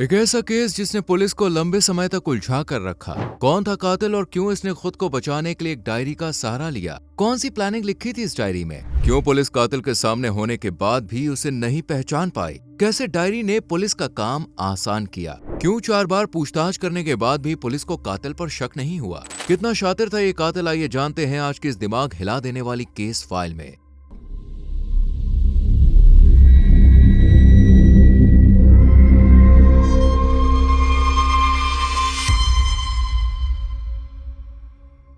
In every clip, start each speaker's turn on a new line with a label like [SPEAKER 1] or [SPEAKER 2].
[SPEAKER 1] एक ऐसा केस जिसने पुलिस को लंबे समय तक उलझा कर रखा। कौन था कातिल और क्यों इसने खुद को बचाने के लिए एक डायरी का सहारा लिया? कौन सी प्लानिंग लिखी थी इस डायरी में? क्यों पुलिस कातिल के सामने होने के बाद भी उसे नहीं पहचान पाई? कैसे डायरी ने पुलिस का काम आसान किया? क्यों 4 बार पूछताछ करने के बाद भी पुलिस को कातिल पर शक नहीं हुआ? कितना शातिर था ये कातिल, आइए जानते हैं आज की इस दिमाग हिला देने वाली केस फाइल में।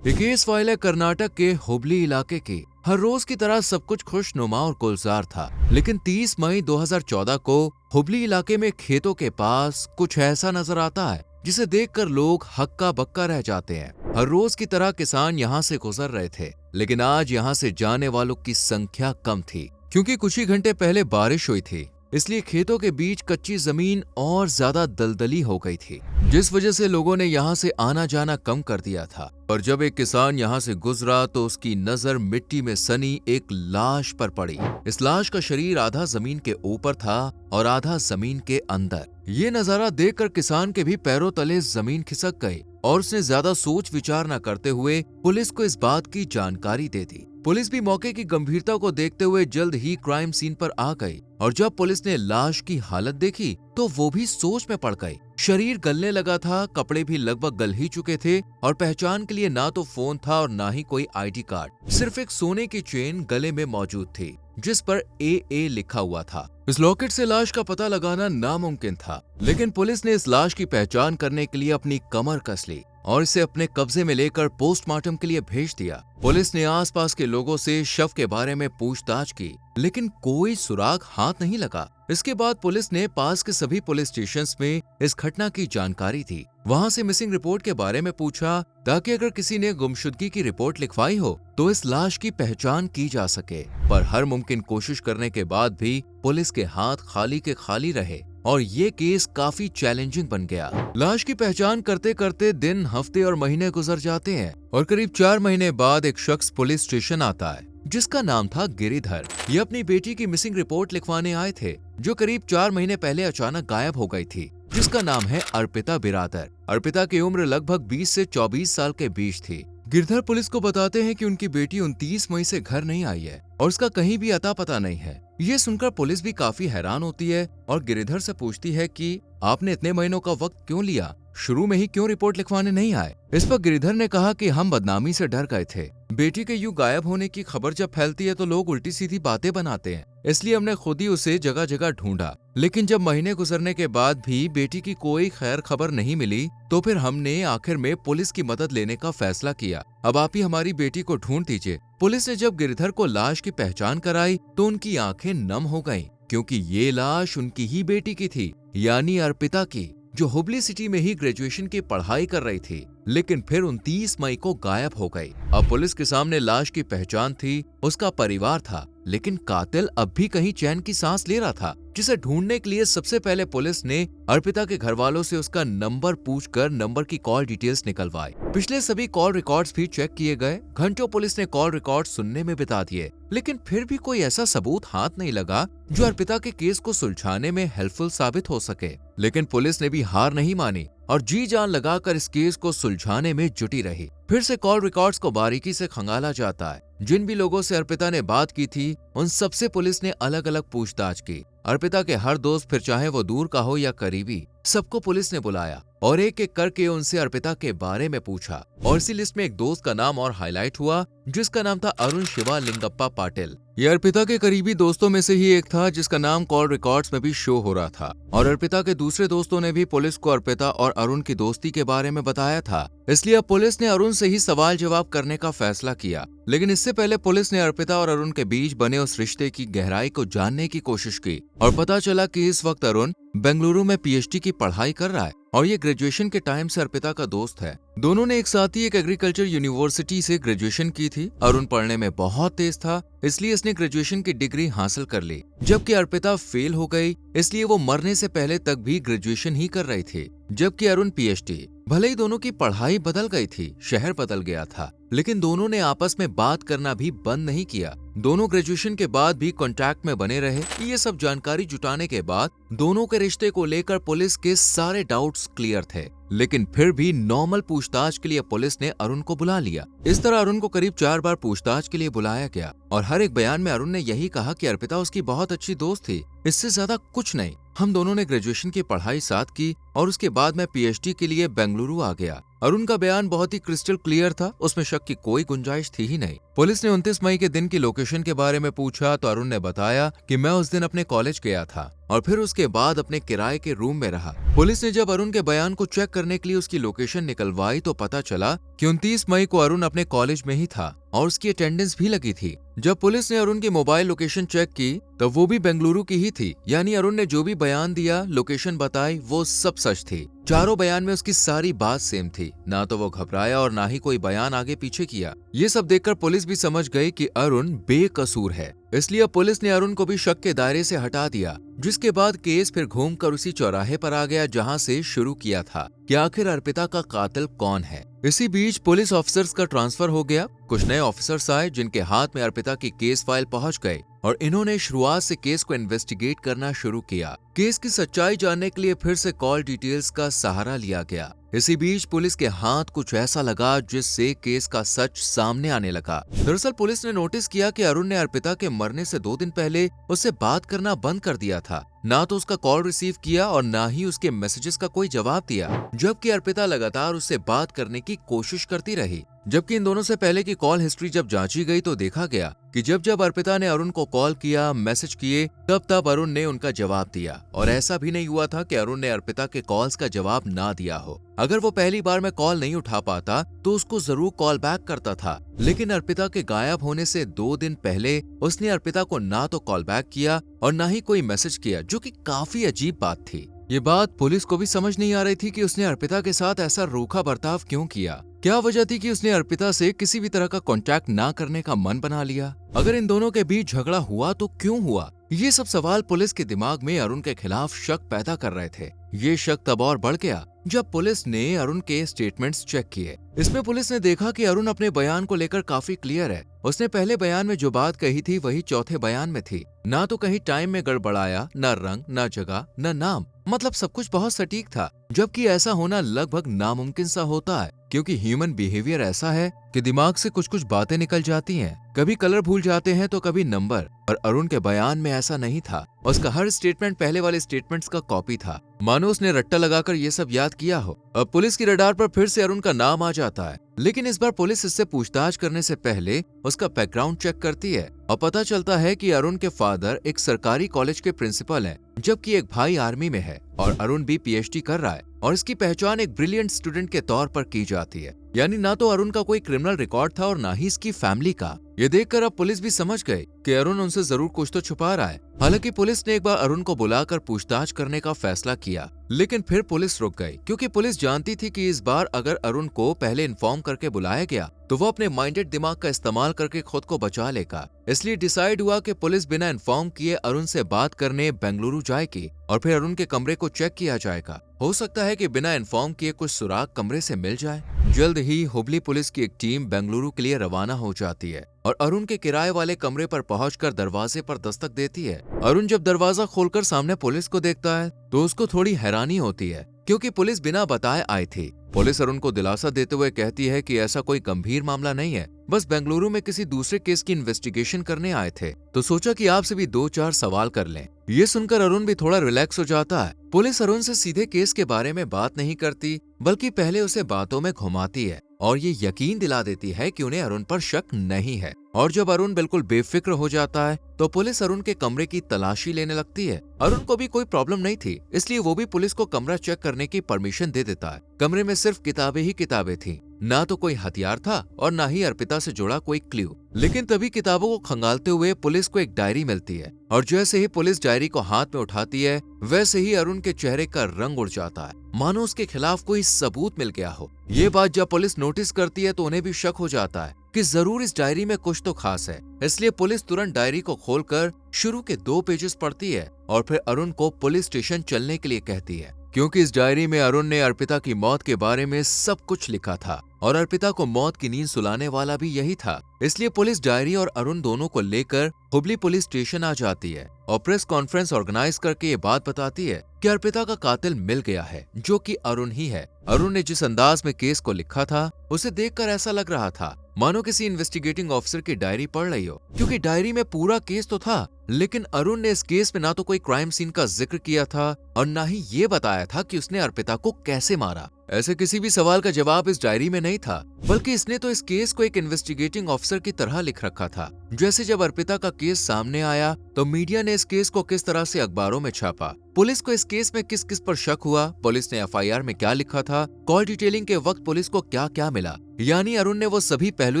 [SPEAKER 1] ये केस फाइल है कर्नाटक के हुबली इलाके की। हर रोज की तरह सब कुछ खुशनुमा और गुलजार था, लेकिन 30 मई 2014 को हुबली इलाके में खेतों के पास कुछ ऐसा नजर आता है जिसे देखकर लोग हक्का बक्का रह जाते हैं। हर रोज की तरह किसान यहाँ से गुजर रहे थे, लेकिन आज यहाँ से जाने वालों की संख्या कम थी, क्योंकि कुछ ही घंटे पहले बारिश हुई थी। इसलिए खेतों के बीच कच्ची जमीन और ज्यादा दलदली हो गई थी, जिस वजह से लोगों ने यहाँ से आना जाना कम कर दिया था। और जब एक किसान यहाँ से गुजरा तो उसकी नजर मिट्टी में सनी एक लाश पर पड़ी। इस लाश का शरीर आधा जमीन के ऊपर था और आधा जमीन के अंदर। ये नजारा देखकर किसान के भी पैरों तले जमीन खिसक गई और उसने ज्यादा सोच विचार न करते हुए पुलिस को इस बात की जानकारी दे दी। पुलिस भी मौके की गंभीरता को देखते हुए जल्द ही क्राइम सीन पर आ गई और जब पुलिस ने लाश की हालत देखी तो वो भी सोच में पड़ गई। शरीर गलने लगा था, कपड़े भी लगभग गल ही चुके थे और पहचान के लिए ना तो फोन था और ना ही कोई आईडी कार्ड। सिर्फ एक सोने की चेन गले में मौजूद थी जिस पर AA लिखा हुआ था। इस लॉकेट से लाश का पता लगाना नामुमकिन था, लेकिन पुलिस ने इस लाश की पहचान करने के लिए अपनी कमर कस ली और इसे अपने कब्जे में लेकर पोस्टमार्टम के लिए भेज दिया। पुलिस ने आसपास के लोगों से शव के बारे में पूछताछ की, लेकिन कोई सुराग हाथ नहीं लगा। इसके बाद पुलिस ने पास के सभी पुलिस स्टेशंस में इस घटना की जानकारी दी। वहां से मिसिंग रिपोर्ट के बारे में पूछा, ताकि अगर किसी ने गुमशुदगी की रिपोर्ट लिखवाई हो तो इस लाश की पहचान की जा सके। पर हर मुमकिन कोशिश करने के बाद भी पुलिस के हाथ खाली के खाली रहे और ये केस काफी चैलेंजिंग बन गया। लाश की पहचान करते करते दिन, हफ्ते और महीने गुजर जाते हैं और करीब 4 महीने बाद एक शख्स पुलिस स्टेशन आता है जिसका नाम था गिरिधर। ये अपनी बेटी की मिसिंग रिपोर्ट लिखवाने आए थे, जो करीब 4 महीने पहले अचानक गायब हो गई थी, जिसका नाम है अर्पिता बिरादर। अर्पिता की उम्र लगभग 20 से 24 साल के बीच थी। गिरधर पुलिस को बताते हैं कि उनकी बेटी 29 मई से घर नहीं आई है और उसका कहीं भी अता पता नहीं है। ये सुनकर पुलिस भी काफी हैरान होती है और गिरधर से पूछती है कि आपने इतने महीनों का वक्त क्यों लिया, शुरू में ही क्यों रिपोर्ट लिखवाने नहीं आए? इस पर गिरधर ने कहा कि हम बदनामी से डर गए थे। बेटी के यूं गायब होने की खबर जब फैलती है तो लोग उल्टी सीधी बातें बनाते हैं, इसलिए हमने खुद ही उसे जगह जगह ढूंढा। लेकिन जब महीने गुजरने के बाद भी बेटी की कोई खैर खबर नहीं मिली तो फिर हमने आखिर में पुलिस की मदद लेने का फैसला किया। अब आप ही हमारी बेटी को ढूंढ दीजिए। पुलिस ने जब गिरधर को लाश की पहचान कराई तो उनकी आंखें नम हो गईं, क्योंकि ये लाश उनकी ही बेटी की थी, यानी अर्पिता की, जो हुबली सिटी में ही ग्रेजुएशन की पढ़ाई कर रही थी, लेकिन फिर 29 मई को गायब हो गई। अब पुलिस के सामने लाश की पहचान थी, उसका परिवार था, लेकिन कातिल अब भी कहीं चैन की सांस ले रहा था, जिसे ढूंढने के लिए सबसे पहले पुलिस ने अर्पिता के घर वालों से उसका नंबर पूछकर नंबर की कॉल डिटेल्स निकलवाई। पिछले सभी कॉल रिकॉर्ड्स भी चेक किए गए। घंटों पुलिस ने कॉल रिकॉर्ड सुनने में बिता दिए, लेकिन फिर भी कोई ऐसा सबूत हाथ नहीं लगा जो अर्पिता के केस को सुलझाने में हेल्पफुल साबित हो सके। लेकिन पुलिस ने भी हार नहीं मानी और जी जान लगाकर इस केस को सुलझाने में जुटी रही। फिर से कॉल रिकॉर्ड्स को बारीकी से खंगाला जाता है। जिन भी लोगों से अर्पिता ने बात की थी उन सबसे पुलिस ने अलग अलग पूछताछ की। अर्पिता के हर दोस्त, फिर चाहे वो दूर का हो या करीबी, सबको पुलिस ने बुलाया और एक एक करके उनसे अर्पिता के बारे में पूछा। और इसी लिस्ट में एक दोस्त का नाम और हाईलाइट हुआ, जिसका नाम था अरुण शिवा लिंगप्पा पाटिल। ये अर्पिता के करीबी दोस्तों में से ही एक था, जिसका नाम कॉल रिकॉर्ड्स में भी शो हो रहा था। और अर्पिता के दूसरे दोस्तों ने भी पुलिस को अर्पिता और अरुण की दोस्ती के बारे में बताया था, इसलिए अब पुलिस ने अरुण से ही सवाल जवाब करने का फैसला किया। लेकिन इससे पहले पुलिस ने अर्पिता और अरुण के बीच बने उस रिश्ते की गहराई को जानने की कोशिश की और पता चला कि इस वक्त अरुण बेंगलुरु में PhD की पढ़ाई कर रहा है और ये ग्रेजुएशन के टाइम से अर्पिता का दोस्त है। दोनों ने एक साथ ही एक एग्रीकल्चर यूनिवर्सिटी से ग्रेजुएशन की थी। अरुण पढ़ने में बहुत तेज था, इसलिए इसने ग्रेजुएशन की डिग्री हासिल कर ली, जबकि अर्पिता फेल हो गई, इसलिए वो मरने से पहले तक भी ग्रेजुएशन ही कर रही थी, जबकि अरुण PhD। भले ही दोनों की पढ़ाई बदल गई थी, शहर बदल गया था, लेकिन दोनों ने आपस में बात करना भी बंद नहीं किया। दोनों ग्रेजुएशन के बाद भी कांटेक्ट में बने रहे। ये सब जानकारी जुटाने के बाद दोनों के रिश्ते को लेकर पुलिस के सारे डाउट्स क्लियर थे, लेकिन फिर भी नॉर्मल पूछताछ के लिए पुलिस ने अरुण को बुला लिया। इस तरह अरुण को करीब 4 बार पूछताछ के लिए बुलाया गया और हर एक बयान में अरुण ने यही कहा कि अर्पिता उसकी बहुत अच्छी दोस्त थी, इससे ज्यादा कुछ नहीं। हम दोनों ने ग्रेजुएशन की पढ़ाई साथ की और उसके बाद मैं पीएचडी के लिए बेंगलुरु आ गया। अरुण का बयान बहुत ही क्रिस्टल क्लियर था, उसमें शक की कोई गुंजाइश थी ही नहीं। पुलिस ने 29 मई के दिन की लोकेशन के बारे में पूछा तो अरुण ने बताया कि मैं उस दिन अपने कॉलेज गया था और फिर उसके बाद अपने किराए के रूम में रहा। पुलिस ने जब अरुण के बयान को चेक करने के लिए उसकी लोकेशन निकलवाई तो पता चला कि 29 मई को अरुण अपने कॉलेज में ही था और उसकी अटेंडेंस भी लगी थी। जब पुलिस ने अरुण की मोबाइल लोकेशन चेक की तो वो भी बेंगलुरु की ही थी, यानी अरुण ने जो भी बयान दिया, लोकेशन बताई, वो सब सच थी। चारों बयान में उसकी सारी बात सेम थी, ना तो वो घबराया और ना ही कोई बयान आगे पीछे किया। ये सब देखकर पुलिस भी समझ गई कि अरुण बेकसूर है, इसलिए पुलिस ने अरुण को भी शक के दायरे से हटा दिया, जिसके बाद केस फिर घूमकर उसी चौराहे पर आ गया जहां से शुरू किया था कि आखिर अर्पिता का कातिल कौन है। इसी बीच पुलिस ऑफिसर्स का ट्रांसफर हो गया। कुछ नए ऑफिसर्स आए जिनके हाथ में अर्पिता की केस फाइल पहुंच गई और इन्होंने शुरुआत से केस को इन्वेस्टिगेट करना शुरू किया। केस की सच्चाई जानने के लिए फिर से कॉल डिटेल्स का सहारा लिया गया। इसी बीच पुलिस के हाथ कुछ ऐसा लगा जिससे केस का सच सामने आने लगा। दरअसल पुलिस ने नोटिस किया कि अरुण ने अर्पिता के मरने से 2 दिन पहले उससे बात करना बंद कर दिया था। ना तो उसका कॉल रिसीव किया और ना ही उसके मैसेजेस का कोई जवाब दिया, जबकि अर्पिता लगातार उससे बात करने की कोशिश करती रही। जबकि इन दोनों से पहले की कॉल हिस्ट्री जब जांची गई तो देखा गया कि जब अर्पिता ने अरुण को कॉल किया, मैसेज किए, तब अरुण ने उनका जवाब दिया। और ऐसा भी नहीं हुआ था कि अरुण ने अर्पिता के कॉल्स का जवाब ना दिया हो। अगर वो पहली बार में कॉल नहीं उठा पाता तो उसको जरूर कॉल बैक करता था, लेकिन अर्पिता के गायब होने से 2 दिन पहले उसने अर्पिता को ना तो कॉल बैक किया और ना ही कोई मैसेज किया, जो कि काफी अजीब बात थी। ये बात पुलिस को भी समझ नहीं आ रही थी कि उसने अर्पिता के साथ ऐसा रूखा बर्ताव क्यों किया। क्या वजह थी कि उसने अर्पिता से किसी भी तरह का कांटेक्ट ना करने का मन बना लिया? अगर इन दोनों के बीच झगड़ा हुआ तो क्यों हुआ? ये सब सवाल पुलिस के दिमाग में अरुण के खिलाफ शक पैदा कर रहे थे। ये शक तब और बढ़ गया जब पुलिस ने अरुण के स्टेटमेंट्स चेक किए। इसमें पुलिस ने देखा कि अरुण अपने बयान को लेकर काफी क्लियर है। उसने पहले बयान में जो बात कही थी वही चौथे बयान में थी। ना तो कहीं टाइम में गड़बड़ाया, न रंग, न जगह, न नाम, मतलब सब कुछ बहुत सटीक था। जबकि ऐसा होना लगभग नामुमकिन सा होता है, क्योंकि ह्यूमन बिहेवियर ऐसा है कि दिमाग से कुछ कुछ बातें निकल जाती हैं। कभी कलर भूल जाते हैं तो कभी नंबर। और अरुण के बयान में ऐसा नहीं था। उसका हर स्टेटमेंट पहले वाले स्टेटमेंट्स का कॉपी था, मानो उसने रट्टा लगाकर ये सब याद किया हो। अब पुलिस की रडार पर फिर से अरुण का नाम आ जाता है, लेकिन इस बार पुलिस इससे पूछताछ करने से पहले उसका बैकग्राउंड चेक करती है और पता चलता है कि अरुण के फादर एक सरकारी कॉलेज के प्रिंसिपल हैं, जबकि एक भाई आर्मी में है और अरुण भी पीएचडी कर रहा है और इसकी पहचान एक ब्रिलियंट स्टूडेंट के तौर पर की जाती है। यानी ना तो अरुण का कोई क्रिमिनल रिकॉर्ड था और ना ही इसकी फैमिली का। ये देखकर अब पुलिस भी समझ गई कि अरुण उनसे जरूर कुछ तो छुपा रहा है। हालांकि पुलिस ने एक बार अरुण को बुलाकर पूछताछ करने का फैसला किया, लेकिन फिर पुलिस रुक गई, क्योंकि पुलिस जानती थी कि इस बार अगर अरुण को पहले इन्फॉर्म करके बुलाया गया तो वो अपने माइंडेड दिमाग का इस्तेमाल करके खुद को बचा लेगा। इसलिए डिसाइड हुआ कि पुलिस बिना इन्फॉर्म किए अरुण से बात करने बेंगलुरु जाएगी और फिर अरुण के कमरे को चेक किया जाएगा। हो सकता है कि बिना इन्फॉर्म किए कुछ सुराग कमरे से मिल जाए। जल्द ही हुबली पुलिस की एक टीम बेंगलुरु के लिए रवाना हो जाती है और अरुण के किराए वाले कमरे पर पहुंचकर दरवाजे पर दस्तक देती है। अरुण जब दरवाजा खोलकर सामने पुलिस को देखता है तो उसको थोड़ी हैरानी होती है, क्योंकि पुलिस बिना बताए आई थी। पुलिस अरुण को दिलासा देते हुए कहती है कि ऐसा कोई गंभीर मामला नहीं है, बस बेंगलुरु में किसी दूसरे केस की इन्वेस्टिगेशन करने आए थे, तो सोचा कि आपसे भी 2-4 सवाल कर लें। ये सुनकर अरुण भी थोड़ा रिलैक्स हो जाता है। पुलिस अरुण से सीधे केस के बारे में बात नहीं करती, बल्कि पहले उसे बातों में घुमाती है और ये यकीन दिला देती है कि उन्हें अरुण पर शक नहीं है। और जब अरुण बिल्कुल बेफिक्र हो जाता है तो पुलिस अरुण के कमरे की तलाशी लेने लगती है। अरुण को भी कोई प्रॉब्लम नहीं थी, इसलिए वो भी पुलिस को कमरा चेक करने की परमिशन दे देता है। कमरे में सिर्फ किताबें ही किताबें थी, ना तो कोई हथियार था और ना ही अर्पिता से जुड़ा कोई क्ल्यू। लेकिन तभी किताबों को खंगालते हुए पुलिस को एक डायरी मिलती है और जैसे ही पुलिस डायरी को हाथ में उठाती है वैसे ही अरुण के चेहरे का रंग उड़ जाता है, मानो उसके खिलाफ कोई सबूत मिल गया हो। ये बात जब पुलिस नोटिस करती है तो उन्हें भी शक हो जाता है कि जरूर इस डायरी में कुछ तो खास है। इसलिए पुलिस तुरंत डायरी को खोलकर शुरू के 2 पेजेस पढ़ती है और फिर अरुण को पुलिस स्टेशन चलने के लिए कहती है। क्योंकि इस डायरी में अरुण ने अर्पिता की मौत के बारे में सब कुछ लिखा था और अर्पिता को मौत की नींद सुलाने वाला भी यही था। इसलिए पुलिस डायरी और अरुण दोनों को लेकर हुबली पुलिस स्टेशन आ जाती है और प्रेस कॉन्फ्रेंस ऑर्गेनाइज करके ये बात बताती है कि अर्पिता का कातिल मिल गया है, जो कि अरुण ही है। अरुण ने जिस अंदाज में केस को लिखा था उसे देखकर ऐसा लग रहा था मानो किसी इन्वेस्टिगेटिंग ऑफिसर की डायरी पढ़ रही हो, क्योंकि डायरी में पूरा केस तो था, लेकिन अरुण ने इस केस में ना तो कोई क्राइम सीन का जिक्र किया था और ना ही ये बताया था कि उसने अर्पिता को कैसे मारा। ऐसे किसी भी सवाल का जवाब इस डायरी में नहीं था, बल्कि इसने तो इस केस को एक इन्वेस्टिगेटिंग ऑफिसर की तरह लिख रखा था। जैसे जब अर्पिता का केस सामने आया तो मीडिया ने इस केस को किस तरह से अखबारों में छापा, पुलिस को इस केस में किस किस पर शक हुआ, पुलिस ने एफआईआर में क्या लिखा था, कॉल डिटेलिंग के वक्त पुलिस को क्या क्या मिला, यानी अरुण ने वो सभी पहलू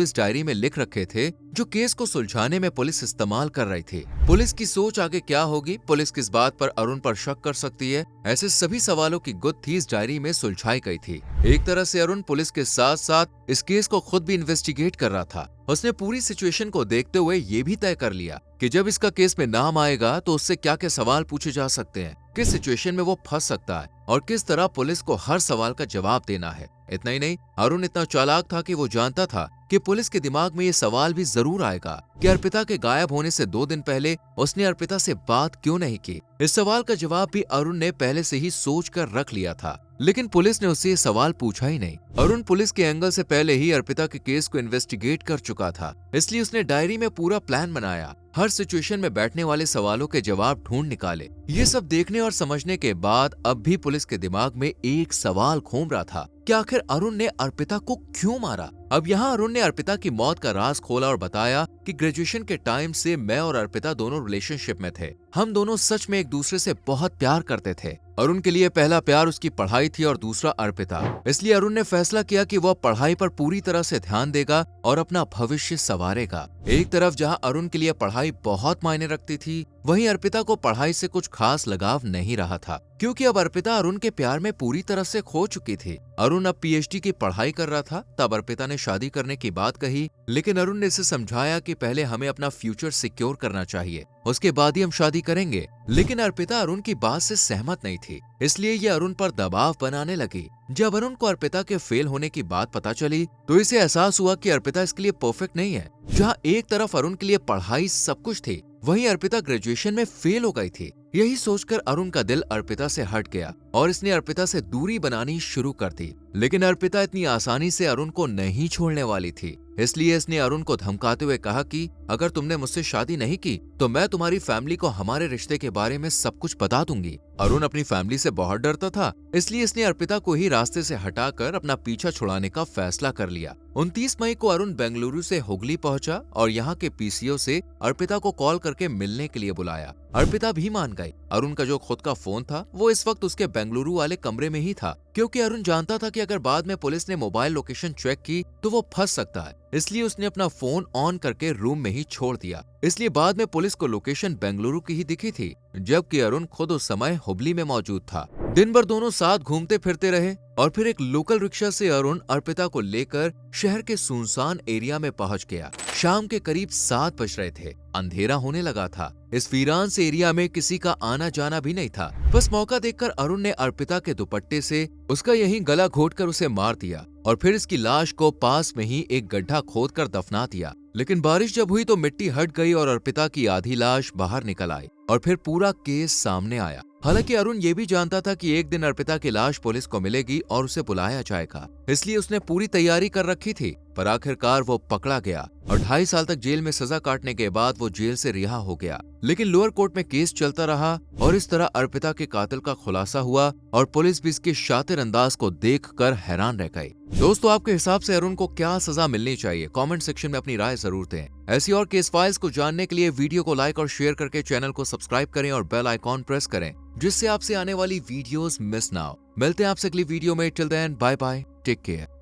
[SPEAKER 1] इस डायरी में लिख रखे थे जो केस को सुलझाने में पुलिस इस्तेमाल कर रही थी। पुलिस की सोच आगे क्या होगी, पुलिस किस बात पर अरुण पर शक कर सकती है, ऐसे सभी सवालों की गुत्थी इस डायरी में सुलझाई गई थी। एक तरह से अरुण पुलिस के साथ साथ इस केस को खुद भी इन्वेस्टिगेट कर रहा था। उसने पूरी सिचुएशन को देखते हुए ये भी तय कर लिया कि जब इसका केस में नाम आएगा तो उससे क्या क्या सवाल पूछे जा सकते हैं, किस सिचुएशन में वो फंस सकता है और किस तरह पुलिस को हर सवाल का जवाब देना है। इतना ही नहीं, अरुण इतना चालाक था कि वो जानता था कि पुलिस के दिमाग में ये सवाल भी जरूर आएगा कि अर्पिता के गायब होने से 2 दिन पहले उसने अर्पिता से बात क्यों नहीं की। इस सवाल का जवाब भी अरुण ने पहले से ही सोच कर रख लिया था, लेकिन पुलिस ने उससे ये सवाल पूछा ही नहीं। अरुण पुलिस के एंगल से पहले ही अर्पिता के केस को इन्वेस्टिगेट कर चुका था, इसलिए उसने डायरी में पूरा प्लान बनाया, हर सिचुएशन में बैठने वाले सवालों के जवाब ढूंढ निकाले। ये सब देखने और समझने के बाद अब भी पुलिस के दिमाग में एक सवाल घूम रहा था कि आखिर अरुण ने अर्पिता को क्यों मारा। अब यहाँ अरुण ने अर्पिता की मौत का राज खोला और बताया कि ग्रेजुएशन के टाइम से मैं और अर्पिता दोनों रिलेशनशिप में थे। हम दोनों सच में एक दूसरे से बहुत प्यार करते थे। अरुण के लिए पहला प्यार उसकी पढ़ाई थी और दूसरा अर्पिता। इसलिए अरुण ने फैसला किया कि वह पढ़ाई पर पूरी तरह से ध्यान देगा और अपना भविष्य संवारेगा। एक तरफ जहाँ अरुण के लिए पढ़ाई बहुत मायने रखती थी, वहीं अर्पिता को पढ़ाई से कुछ खास लगाव नहीं रहा था, क्योंकि अब अर्पिता अरुण के प्यार में पूरी तरह से खो चुकी थी। अरुण अब पीएचडी की पढ़ाई कर रहा था। तब अर्पिता ने शादी करने की बात कही, लेकिन अरुण ने इसे समझाया कि पहले हमें अपना फ्यूचर सिक्योर करना चाहिए, उसके बाद ही हम शादी करेंगे। लेकिन अर्पिता अरुण की बात से सहमत नहीं थी, इसलिए ये अरुण पर दबाव बनाने लगी। जब अरुण को अर्पिता के फेल होने की बात पता चली तो इसे एहसास हुआ कि अर्पिता इसके लिए परफेक्ट नहीं है। जहाँ एक तरफ अरुण के लिए पढ़ाई सब कुछ थी, वहीं अर्पिता ग्रेजुएशन में फेल हो गई थी। यही सोचकर अरुण का दिल अर्पिता से हट गया और इसने अर्पिता से दूरी बनानी शुरू कर दी। लेकिन अर्पिता इतनी आसानी से अरुण को नहीं छोड़ने वाली थी, इसलिए इसने अरुण को धमकाते हुए कहा कि अगर तुमने मुझसे शादी नहीं की तो मैं तुम्हारी फैमिली को हमारे रिश्ते के बारे में सब कुछ बता दूंगी। अरुण अपनी फैमिली से बहुत डरता था, इसलिए इसने अर्पिता को ही रास्ते से हटाकर अपना पीछा छुड़ाने का फैसला कर लिया। 29 मई को अरुण बेंगलुरु से हुगली पहुंचा और यहाँ के पीसीओ से अर्पिता को कॉल करके मिलने के लिए बुलाया। अर्पिता भी मान गई। अरुण का जो खुद का फोन था वो इस वक्त उसके बेंगलुरु वाले कमरे में ही था, क्योंकि अरुण जानता था कि अगर बाद में पुलिस ने मोबाइल लोकेशन चेक की तो वो फंस सकता है। इसलिए उसने अपना फोन ऑन करके रूम में ही छोड़ दिया। इसलिए बाद में पुलिस को लोकेशन बेंगलुरु की ही दिखी थी, जबकि अरुण खुद उस समय हुबली में मौजूद था। दिन भर दोनों साथ घूमते फिरते रहे और फिर एक लोकल रिक्शा से अरुण अर्पिता को लेकर शहर के सुनसान एरिया में पहुंच गया। शाम के करीब 7 बज रहे थे, अंधेरा होने लगा था। इस वीरान से एरिया में किसी का आना जाना भी नहीं था। बस मौका देखकर अरुण ने अर्पिता के दुपट्टे से उसका यही गला घोटकर उसे मार दिया और फिर इसकी लाश को पास में ही एक गड्ढा खोदकर दफना दिया। लेकिन बारिश जब हुई तो मिट्टी हट गई और अर्पिता की आधी लाश बाहर निकल आई और फिर पूरा केस सामने आया। हालांकि अरुण ये भी जानता था कि एक दिन अर्पिता की लाश पुलिस को मिलेगी और उसे बुलाया जाएगा, इसलिए उसने पूरी तैयारी कर रखी थी। पर आखिरकार वो पकड़ा गया और 2.5 साल तक जेल में सजा काटने के बाद वो जेल से रिहा हो गया। लेकिन लोअर कोर्ट में केस चलता रहा और इस तरह अर्पिता के कातिल का खुलासा हुआ और पुलिस भी इसके शातिर अंदाज को देखकर हैरान रह गई। दोस्तों, आपके हिसाब से अरुण को क्या सजा मिलनी चाहिए? कमेंट सेक्शन में अपनी राय जरूर दें। ऐसी और केस फाइल्स को जानने के लिए वीडियो को लाइक और शेयर करके चैनल को सब्सक्राइब करें और बेल आइकॉन प्रेस करें, जिससे आपसे आने वाली वीडियोस मिस ना हो। मिलते हैं आपसे अगली वीडियो में। Till then, bye bye, take care.